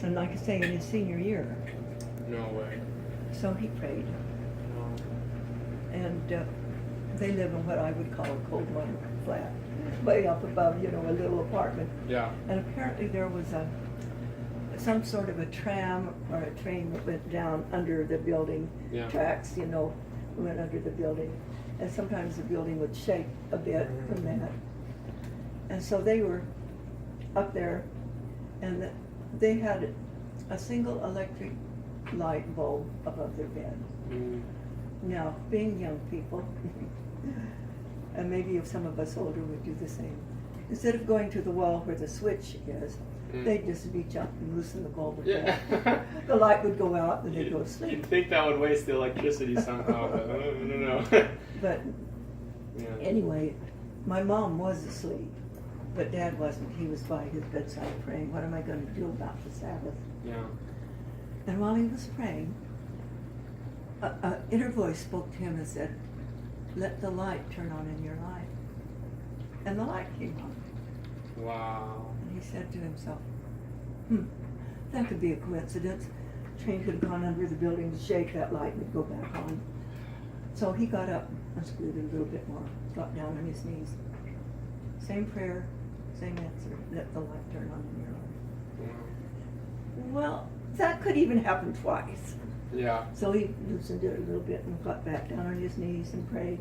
And like I say, in his senior year. No way. So he prayed. No. And they live in what I would call a cold water flat, way up above, a little apartment. Yeah. And apparently there was some sort of a tram or a train that went down under the building tracks, went under the building. And sometimes the building would shake a bit from that. And so they were up there, and they had a single electric light bulb above their bed. Mm. Now, being young people, and maybe if some of us older would do the same, instead of going to the wall where the switch is, they'd just reach up and loosen the bulb again. Yeah. The light would go out and they'd go to sleep. You'd think that would waste the electricity somehow, but no. But Yeah. anyway, my mom was asleep, but Dad wasn't. He was by his bedside praying, what am I going to do about the Sabbath? Yeah. And while he was praying, an inner voice spoke to him and said, let the light turn on in your life. And the light came on. Wow. And he said to himself, that could be a coincidence. Train could have gone under the building to shake, that light would go back on. So he got up and screwed it a little bit more, got down on his knees. Same prayer, same answer, let the light turn on in your life. Wow. Well, that could even happen twice. Yeah. So he loosened it a little bit and got back down on his knees and prayed.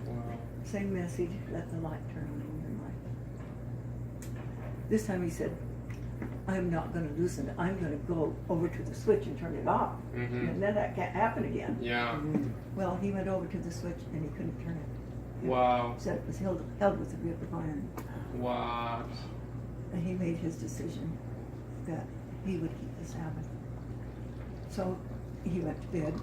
Wow. Same message, let the light turn on in your life. This time he said, I'm not going to loosen it. I'm going to go over to the switch and turn it off. Mm-hmm. And then that can't happen again. Yeah. Well, he went over to the switch and he couldn't turn it. Wow. Said it was held with a grip of iron. Wow. And he made his decision that he would keep the Sabbath. So he went to bed,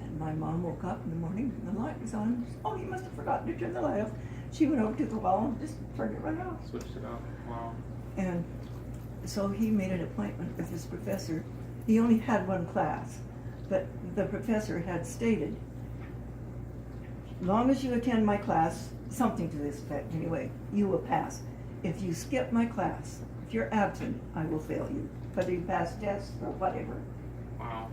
and my mom woke up in the morning and the light was on. Oh, he must have forgotten to turn the light off. She went over to the wall and just turned it right off. Switched it off. Wow. And so he made an appointment with his professor. He only had one class, but the professor had stated, as long as you attend my class, something to this effect anyway, you will pass. If you skip my class, if you're absent, I will fail you, whether you pass tests or whatever. Wow.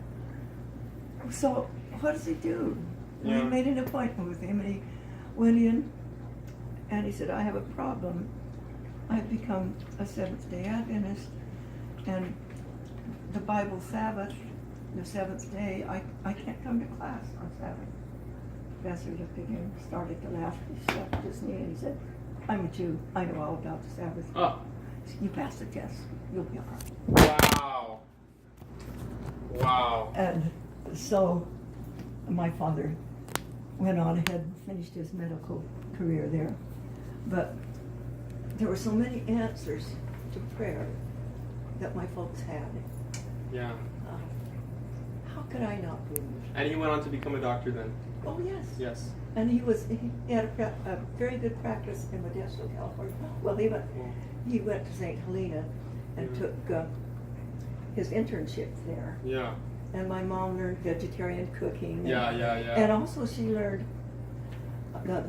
So what does he do? Yeah. We made an appointment with him, and he went in, and he said, I have a problem. I've become a Seventh-day Adventist, and the Bible Sabbath, the seventh day, I can't come to class on Sabbath. The professor looked at him, started to laugh. He slapped his knee and he said, I'm a Jew. I know all about the Sabbath. Oh. You pass the test. You'll be all right. Wow. Wow. And so my father went on ahead and finished his medical career there. But there were so many answers to prayer that my folks had. Yeah. How could I not believe? And he went on to become a doctor then? Oh, yes. Yes. And he had a very good practice in Modesto, California. Well, he went to St. Helena and took his internship there. Yeah. And my mom learned vegetarian cooking. Yeah. And also she learned the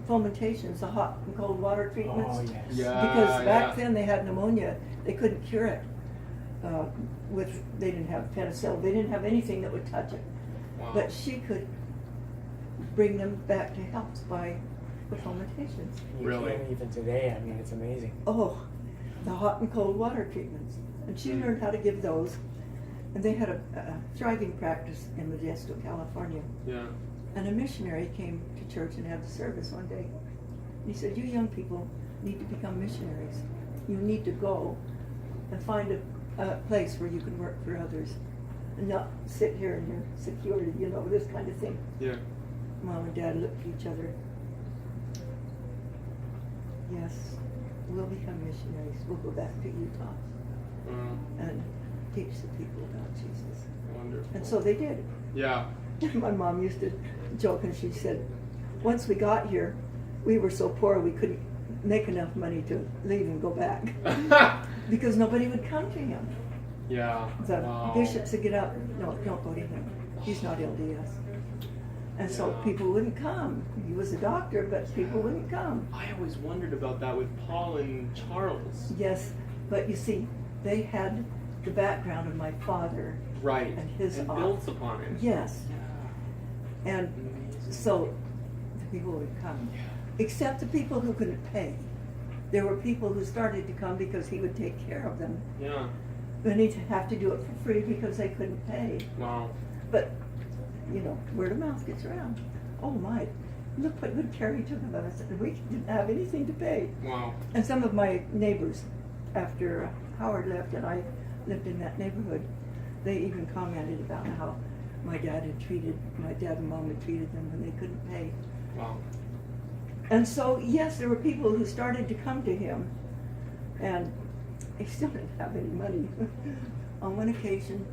fomentations, the hot and cold water treatments. Oh, yes. Yeah. Because back then they had pneumonia. They couldn't cure it. They didn't have penicillin. They didn't have anything that would touch it. Wow. But she could bring them back to health by the fomentations. You Really? can even today. I mean, it's amazing. Oh, the hot and cold water treatments. And she learned how to give those. And they had a thriving practice in Modesto, California. Yeah. And a missionary came to church and had the service one day. And he said, you young people need to become missionaries. You need to go and find a place where you can work for others and not sit here in your security, this kind of thing. Yeah. Mom and Dad looked at each other. Yes, we'll become missionaries. We'll go back to Utah and teach the people about Jesus. Wonderful. And so they did. Yeah. My mom used to joke, and she said, once we got here, we were so poor we couldn't make enough money to leave and go back because nobody would come to him. Yeah. The Wow. bishops would get up, no, don't go to him. He's not LDS. And so Yeah. people wouldn't come. He was a doctor, but people wouldn't come. I always wondered about that with Paul and Charles. Yes, but you see, they had the background of my father. Right. And his and off- builds upon it. Yes. Yeah. And Amazing. so the people would come, except the people who couldn't pay. There were people who started to come because he would take care of them. Yeah. Then he'd have to do it for free because they couldn't pay. Wow. But, you know, word of mouth gets around. Oh my, look what good care he took of us, and we didn't have anything to pay. Wow. And some of my neighbors, after Howard left and I lived in that neighborhood, they even commented about how my dad and mom had treated them when they couldn't pay. Wow. And so, yes, there were people who started to come to him, and he still didn't have any money. On one occasion,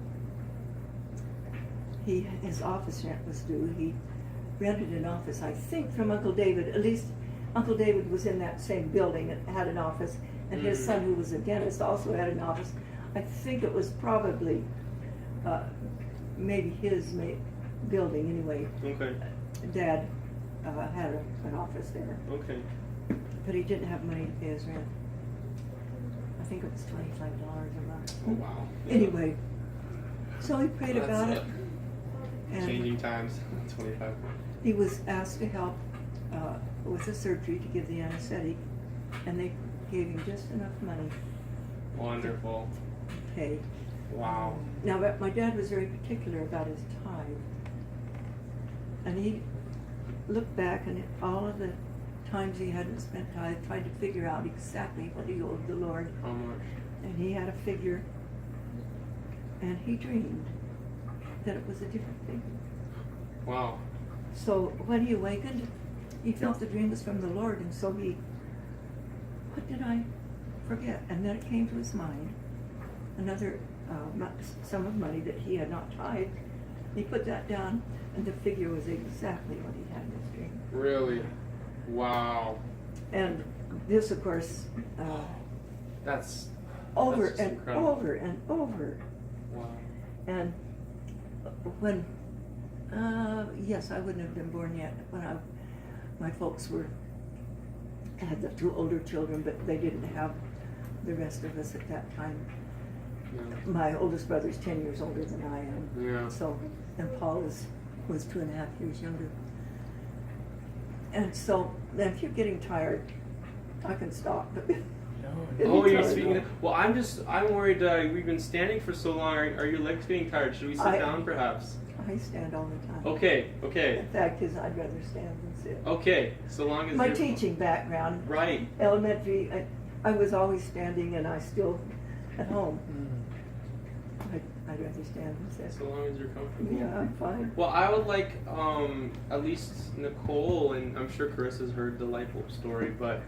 his office rent was due. He rented an office, I think, from Uncle David. At least Uncle David was in that same building and had an office, and his son, who was a dentist, also had an office. I think it was probably maybe his building anyway. Okay. Dad had an office there, Okay. but he didn't have money to pay his rent. I think it was $25 a month. Oh wow. Anyway, so he prayed That's about it, Changing and times. 25. he was asked to help with the surgery to give the anesthetic, and they gave him just enough money Wonderful. to pay. Wow. Now, but my dad was very particular about his tithe, and he looked back and all of the times he hadn't spent tithe, tried to figure out exactly what he owed the Lord, How much? and he had a figure, and he dreamed that it was a different figure. Wow. So when he awakened, he felt the dream was from the Lord, and so what did I forget? And then it came to his mind, another sum of money that he had not tithed. He put that down, and the figure was exactly what he had in his dream. Really? Wow. And this, of course, That's over just and incredible. over and over. Wow. And when, yes, I wouldn't have been born yet when my folks had the two older children, but they didn't have the rest of us at that time. Yeah. My oldest brother's 10 years older than I am. Yeah. So, and Paul was 2.5 years younger. And so, then if you're getting tired, I can stop. Oh, you're Anytime. speaking. Well, I'm worried. We've been standing for so long. Are your legs getting tired? Should we sit down, perhaps? I stand all the time. Okay. Okay. In fact, I'd rather stand than sit. Okay. So long as My you're- teaching background, Right. elementary, I was always standing, and I still, at home, I'd rather stand than sit. So long as you're comfortable. Yeah, I'm fine. Well, I would like at least Nicole, and I'm sure Carissa's heard the light bulb story, but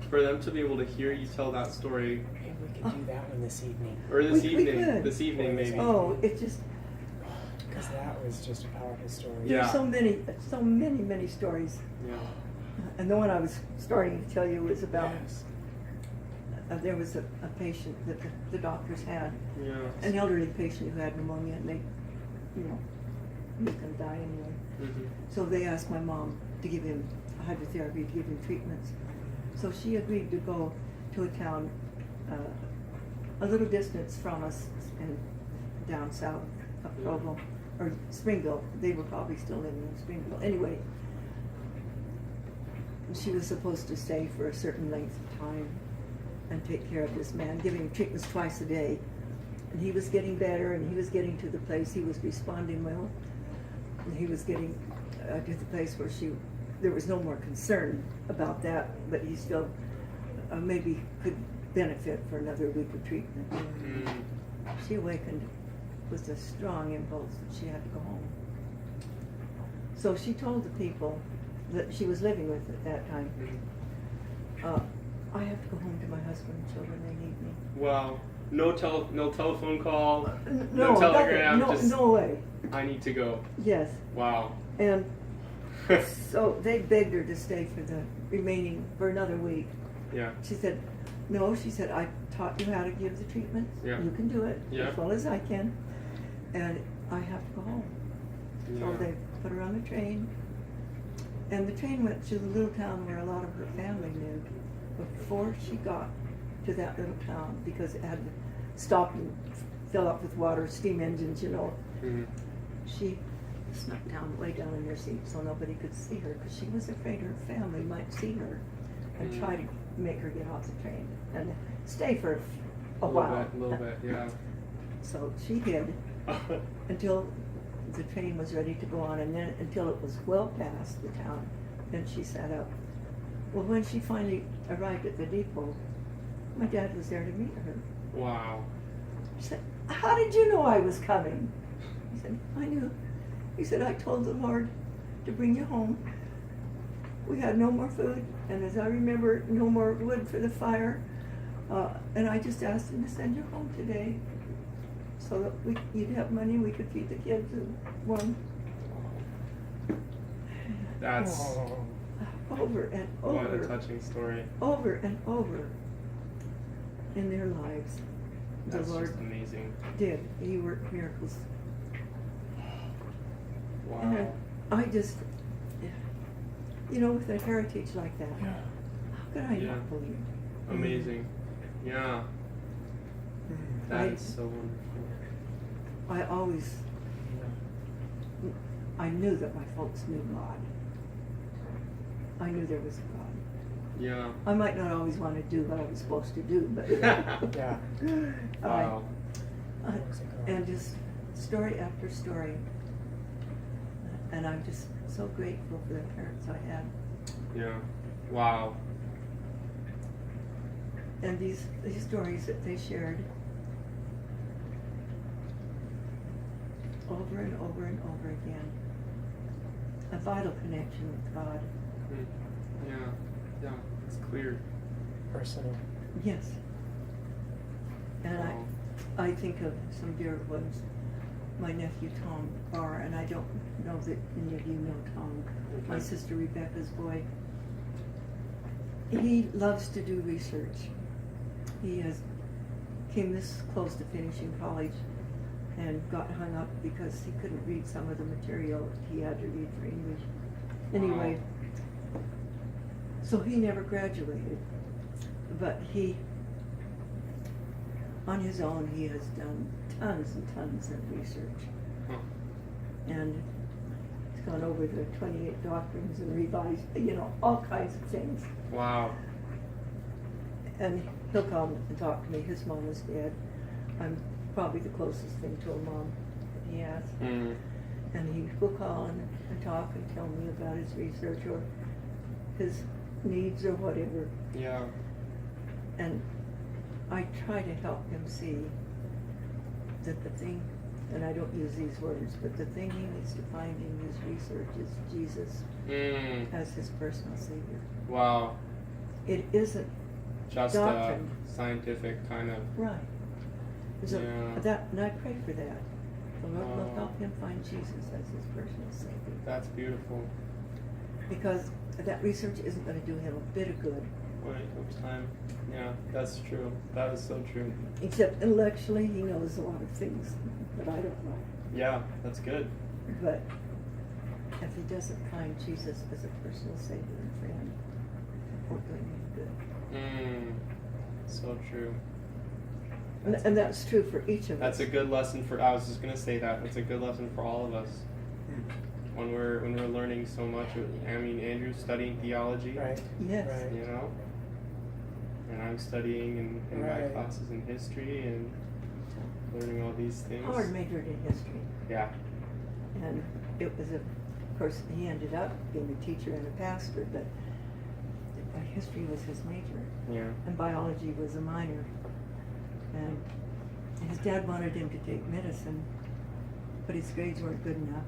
for them to be able to hear you tell that story, Maybe we could do that one this evening. or this We evening, could. this evening maybe. Oh, it just, Because that was just a powerful story. Yeah. there's so many stories. Yeah. And the one I was starting to tell you was about, Yes. there was a patient that the doctors had, Yeah. an elderly patient who had pneumonia, and they, he was going to die anyway. Mm-hmm. So they asked my mom to give him hydrotherapy, to give him treatments. So she agreed to go to a town a little distance from us, and down south of Provo, or Springville. They were probably still living in Springville. Anyway, she was supposed to stay for a certain length of time and take care of this man, giving him treatments twice a day. And he was getting better, and he was getting to the place, he was responding well. And he was getting to the place where there was no more concern about that, but he still maybe could benefit for another week of treatment. Mm. She awakened with a strong impulse that she had to go home. So she told the people that she was living with at that time, I have to go home to my husband and children, they need me. Wow. No telephone call. No, telegram. nothing. Just No way. I need to go. Yes. Wow. And so they begged her to stay for another week. Yeah. She said, no, she said, I taught you how to give the treatments. Yeah. You can do it Yeah. as well as I can. And I have to go home. Yeah. So they put her on the train. And the train went to the little town where a lot of her family lived before she got to that little town, because it had stop and fill up with water, steam engines, you know. Mhm. She snuck down, way down in her seat so nobody could see her because she was afraid her family might see her and try to make her get off the train and stay for a while. A little bit, yeah. So she hid until the train was ready to go on, and then until it was well past the town. Then she sat up. Well, when she finally arrived at the depot, my dad was there to meet her. Wow. She said, "How did you know I was coming?" He said, "I knew." He said, "I told the Lord to bring you home. We had no more food, and as I remember, no more wood for the fire. And I just asked him to send you home today so that you'd have money, we could feed the kids and one." That's Oh, Over and what a over, touching story. over and over in their lives. The That's Lord just amazing. did. He worked miracles. Wow. And I just, you know, with a heritage like that, yeah. how could I Yeah. not believe? Amazing. Yeah. Mm. That I- is so wonderful. I always, I knew that my folks knew God. I knew there was a God. Yeah. I might not always want to do what I was supposed to do, but Yeah. Wow. and just story after story. And I'm just so grateful for the parents I had. Yeah. Wow. And these stories that they shared over and over and over again. A vital connection with God. Mm. Yeah. Yeah. It's clear. Personal. Yes. And Wow. I think of some dear ones. My nephew Tom Barr, and I don't know that any of you know Tom. My Okay. sister Rebecca's boy. He loves to do research. He came this close to finishing college and got hung up because he couldn't read some of the material he had to read for English. Anyway, so he never graduated, but on his own, he has done tons and tons of research. Huh. And he's gone over the 28 doctrines and revised, all kinds of things. Wow. And he'll come and talk to me. His mom is dead. I'm probably the closest thing to a mom that he has. Mm. And he will call and talk and tell me about his research or his needs or whatever. Yeah. And I try to help him see that the thing, and I don't use these words, but the thing he needs to find in his research is Jesus Mm. as his personal Savior. Wow. It isn't Just doctrine. a scientific kind of. right. So Yeah. and I pray for that. The Lord will Oh. help him find Jesus as his personal Savior. That's beautiful. Because that research isn't going to do him a bit of good. When it comes time. Yeah, that's true. That is so true. Except intellectually, he knows a lot of things that I don't know. Yeah, that's good. But if he doesn't find Jesus as a personal Savior and friend, it won't do him any good. Mm. So true. And that's true for each of That's us. a good lesson for. I was just gonna say that. That's a good lesson for all of us. When we're learning so much. I mean, Andrew's studying theology. Right. Yes. Right. You know. And I'm studying in my Right. classes in history and learning all these things. Howard majored in history. Yeah. And it was of course, he ended up being a teacher and a pastor, but history was his major. Yeah. And biology was a minor. And his dad wanted him to take medicine, but his grades weren't good enough.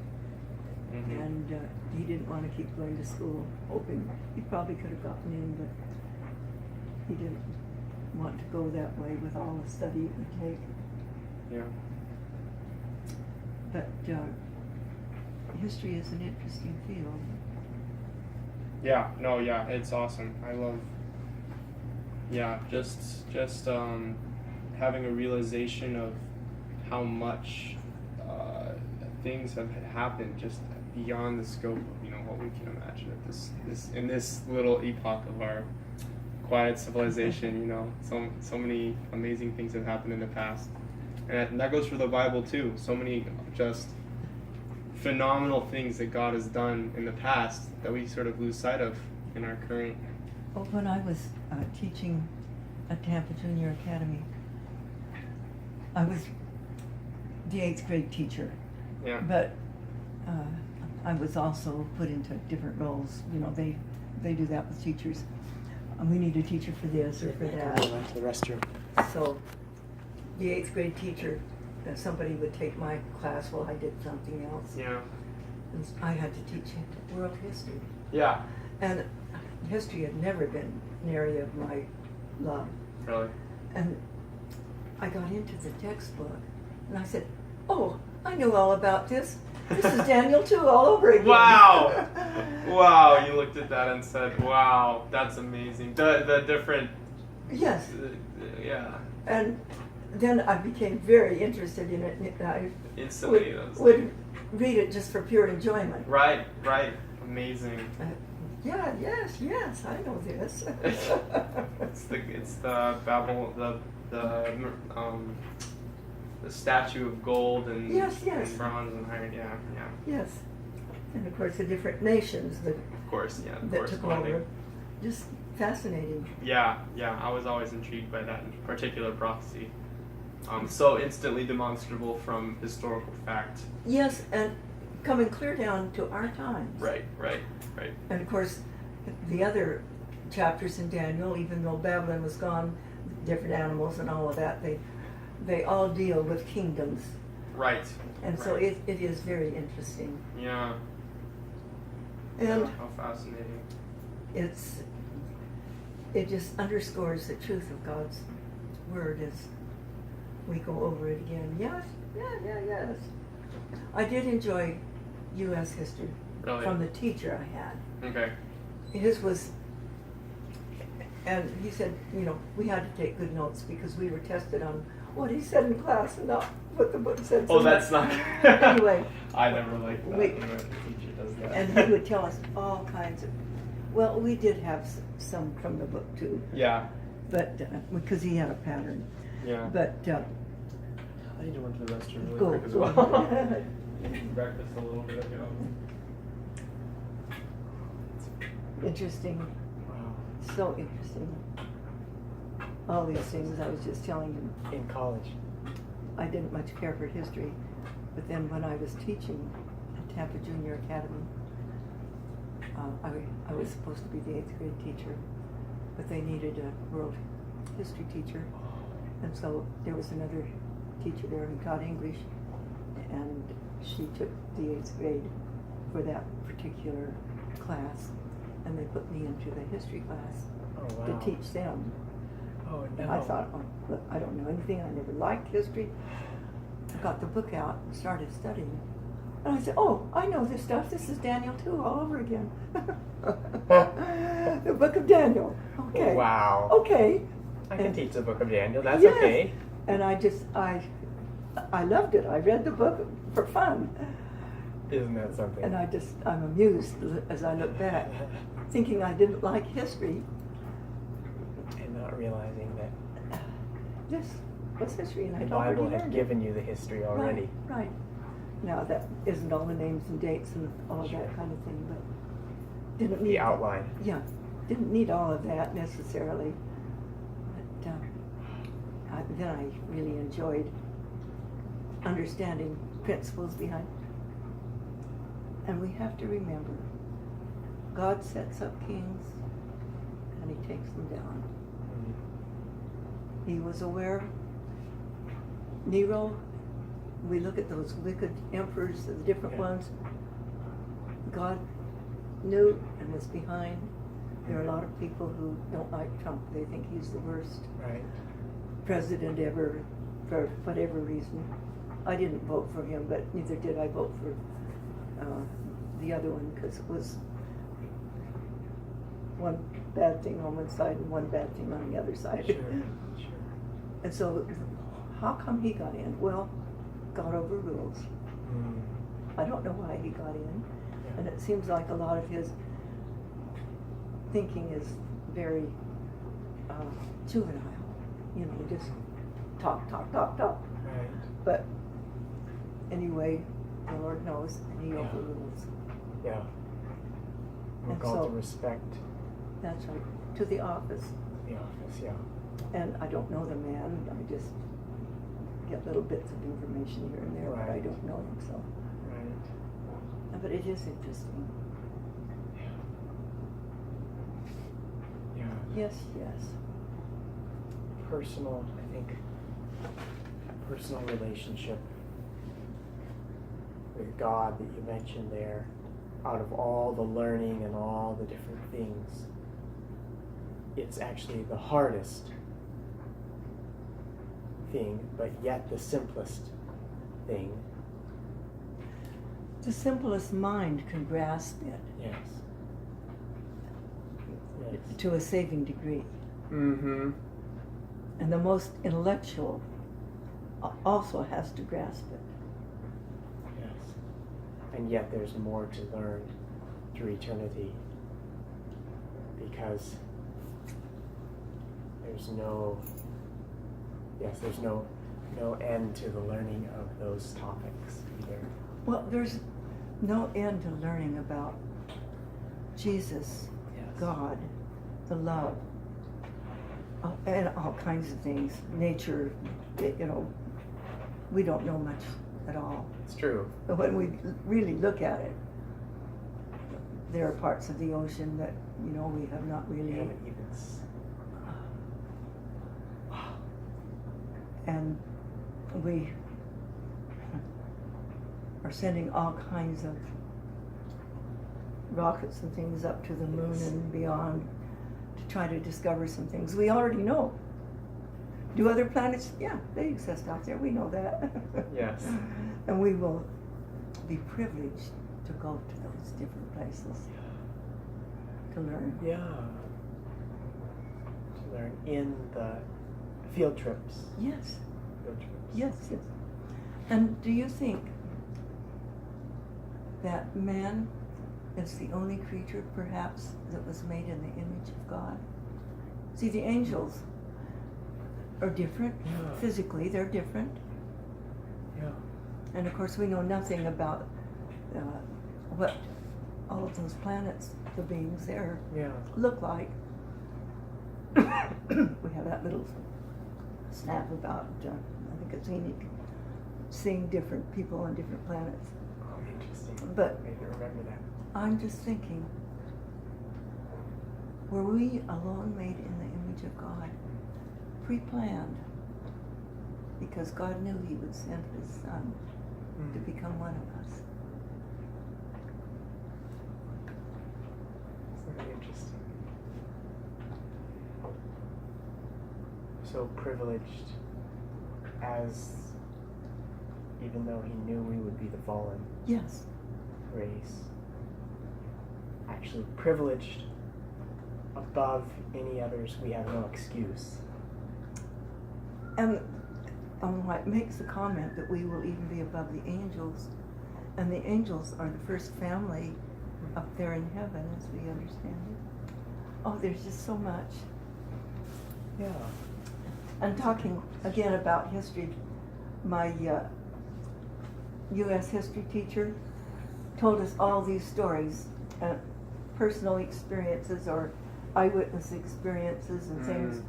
Mm-hmm. And he didn't want to keep going to school, hoping he probably could have gotten in, but he didn't want to go that way with all the study it would take. Yeah. But history is an interesting field. Yeah, no, yeah, it's awesome. I love, just having a realization of how much things have happened just beyond the scope of what we can imagine at this in this little epoch of our quiet civilization. You know, so many amazing things have happened in the past, and that goes for the Bible too. So many just phenomenal things that God has done in the past that we sort of lose sight of in our current. Well, when I was teaching at Tampa Junior Academy, I was the 8th grade teacher. Yeah. But I was also put into different roles. You know, they do that with teachers. We need a teacher for this or for I that. went to the restroom. So the 8th grade teacher, somebody would take my class while I did something else. Yeah. And I had to teach world history. Yeah. And history had never been an area of my love. Really. And I got into the textbook and I said, oh, I knew all about this. This is Daniel 2 all over again. Wow. Wow. You looked at that and said, wow, that's amazing. The different. Yes. Yeah. And then I became very interested in it. And I Instantly. would read it just for pure enjoyment. Right. Amazing. Yeah, yes, I know this. It's the Babel, the statue of gold and, Yes. and bronze and iron. Yeah. Yes. And of course the different nations that, Of course, yeah. Of that course, took bonding. over. Just fascinating. Yeah. I was always intrigued by that particular prophecy. So instantly demonstrable from historical fact. Yes, and coming clear down to our times. Right. And of course, the other chapters in Daniel, even though Babylon was gone, different animals and all of that, they all deal with kingdoms. Right. And so right. it is very interesting. Yeah. And How fascinating. it just underscores the truth of God's word as we go over it again. Yes. I did enjoy U.S. history Really? from the teacher I had. Okay. His was, and he said, you know, we had to take good notes because we were tested on what he said in class and not what the book said. Oh, that's not. Anyway. I never liked that We- when the teacher does that. And he would tell us all kinds of, well, we did have some from the book too, Yeah. but because he had a pattern. Yeah. But I need to run to the restroom really go. quick as go. well. Breakfast a little bit ago. Interesting. Wow. So interesting. All these things I was just telling him. In college. I didn't much care for history, but then when I was teaching at Tampa Junior Academy, I was supposed to be the 8th grade teacher, but they needed a world history teacher, and so there was another teacher there who taught English, and she took the 8th grade for that particular class, and they put me into the history class Oh, wow. to teach them. Oh, no. And I thought, oh, look, I don't know anything. I never liked history. I got the book out and started studying. And I said, oh, I know this stuff. This is Daniel 2 all over again. The book of Daniel. Okay. Wow. Okay. I can teach the book of Daniel. That's Yes. okay. And I loved it. I read the book for fun. Isn't that something? And I'm amused as I look back, thinking I didn't like history. And not realizing that This was history, and the I'd already Bible had learned it. given you the history already. Right. Now that isn't all the names and dates and all of that kind of thing, but didn't need The outline. Yeah, didn't need all of that necessarily. But then I really enjoyed understanding principles behind. And we have to remember, God sets up kings and He takes them down. He was aware. Nero, we look at those wicked emperors, the different Yeah. ones. God knew and was behind. There are a lot of people who don't like Trump. They think he's the worst Right. president ever, for whatever reason. I didn't vote for him, but neither did I vote for the other one, because it was one bad thing on one side and one bad thing on the other side. Sure. And so, how come he got in? Well, God overrules. Mm. I don't know why he got in, Yeah. and it seems like a lot of his thinking is very juvenile, just talk. Right. But anyway, the Lord knows, and He Yeah. overrules. Yeah. We're And called so- to respect That's right. To the office. the office, yeah. And I don't know the man, I just get little bits of information here and there, but I Right. don't know him, so. Right. But it is interesting. Yeah. Yes. Personal, I think, personal relationship with God that you mentioned there, out of all the learning and all the different things, it's actually the hardest thing, but yet the simplest thing. The simplest mind can grasp it Yes. Yes. to a saving degree. Mm-hmm. And the most intellectual also has to grasp it. Yes. And yet there's more to learn through eternity, because there's no end to the learning of those topics either. Well, there's no end to learning about Jesus, Yes. God, the love, and all kinds of things. Nature, we don't know much at all. It's true. But when we really look at it, there are parts of the ocean that, we have not We really. haven't even And we are sending all kinds of rockets and things up to the moon Yes. and beyond to try to discover some things we already know. Do other planets? Yeah, they exist out there. We know that. Yes. And we will be privileged to go to those different places to learn. Yeah. To learn in the field trips. Yes. Field trips. Yes. And do you think that man is the only creature, perhaps, that was made in the image of God? See, the angels are different. Yeah. Physically, they're different. Yeah. And of course, we know nothing about what all of those planets, the beings there, Yeah. look like. We have that little snap about, I think it's seeing different people on different planets. Oh, interesting. But- Maybe remember that. I'm just thinking, were we alone made in the image of God, pre-planned, because God knew He would send His Son to become one of us? It's very interesting. So privileged, as even though He knew we would be the fallen Yes. race, actually privileged above any others. We have no excuse. And it makes the comment that we will even be above the angels, and the angels are the first family up there in heaven, as we understand it. Oh, there's just so much. Yeah. And talking again about history, my U.S. history teacher told us all these stories, personal experiences or eyewitness experiences and things.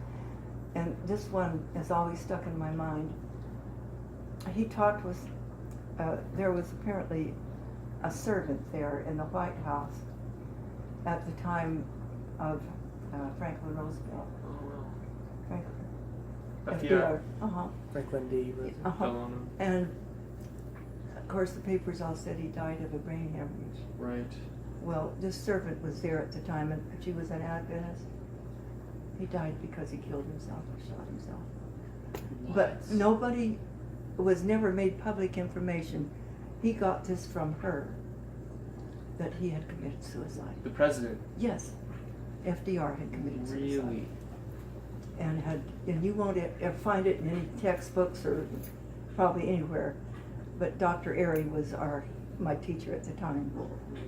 And this one has always stuck in my mind. He talked with, there was apparently a servant there in the White House at the time of Franklin Roosevelt. Franklin. FDR. Uh-huh. Franklin D. Roosevelt. Uh-huh. Fell on him. And of course the papers all said he died of a brain hemorrhage. Right. Well, this servant was there at the time, and she was an Adventist. He died because he killed himself or shot himself. But nobody, was never made public information. He got this from her, that he had committed suicide. The president. Yes, FDR had committed suicide. Really? And you won't find it in any textbooks or probably anywhere. But Dr. Airy was my teacher at the time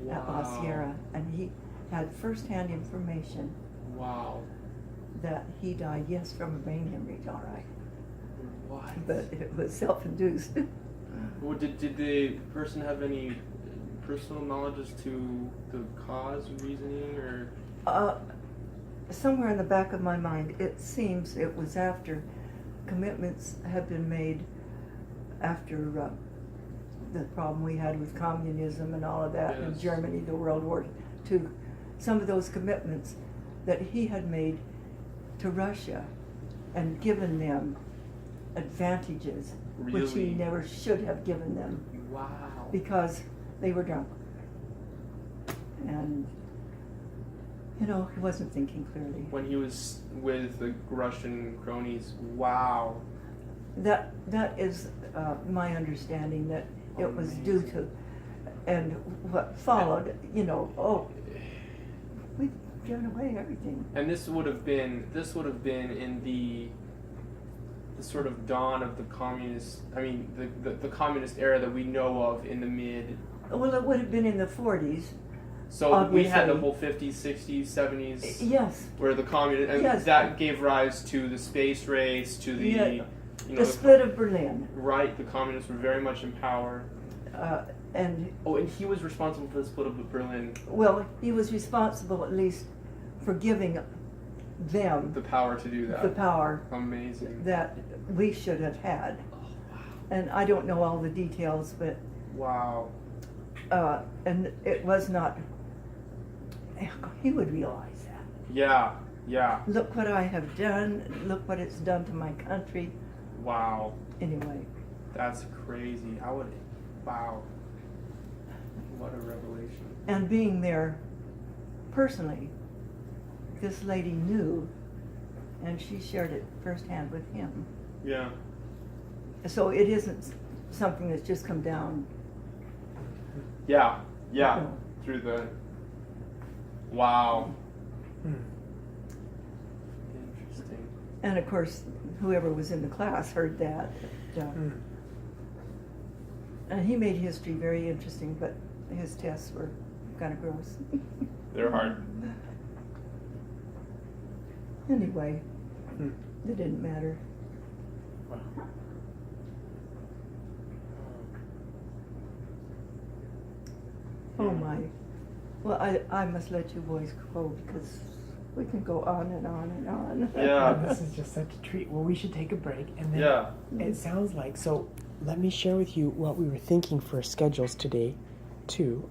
at La Wow. Sierra, and he had first-hand information. Wow. that he died, yes, from a brain hemorrhage, all right. What? But it was self-induced. Well, did the person have any personal knowledge as to the cause, reasoning, or? Somewhere in the back of my mind, it seems it was after commitments had been made after the problem we had with communism and all of that in Yes. Germany, the World War II. Some of those commitments that he had made to Russia and given them advantages which he Really? never should have given them Wow. because they were drunk. And, you know, he wasn't thinking clearly. When he was with the Russian cronies, wow. That is my understanding, that it was due to, and what followed, you know, oh, we've given away everything. And this would have been in the sort of dawn of the communist. I mean, the communist era that we know of in the mid. Well, it would have been in the 40s. So we had the Obviously. whole 50s, 60s, 70s. Yes. Where the communist, and Yes. that gave rise to the space race, to the, Yeah. you know, The split of Berlin. right. The communists were very much in power. And, Oh, and he was responsible for the split of Berlin, well, he was responsible at least for giving them the power to do that. the power Amazing. that we should have had. Oh, wow. And I don't know all the details, but, Wow. and it was not, he would realize that. Yeah. Yeah. Look what I have done, look what it's done to my country. Wow. Anyway, That's crazy. I would. Wow. What a revelation. and being there personally, this lady knew, and she shared it firsthand with him. Yeah. So it isn't something that's just come down. Yeah. Yeah. No. Through the. Wow. Interesting. And of course, whoever was in the class heard that. And he made history very interesting, but his tests were kind of gross. They're hard. Anyway, it didn't matter. Wow. Oh my. Well, I must let you boys go because we can go on and on and on. Yeah. This is just such a treat. Well, we should take a break, and then Yeah. it sounds like, so let me share with you what we were thinking for schedules today, too.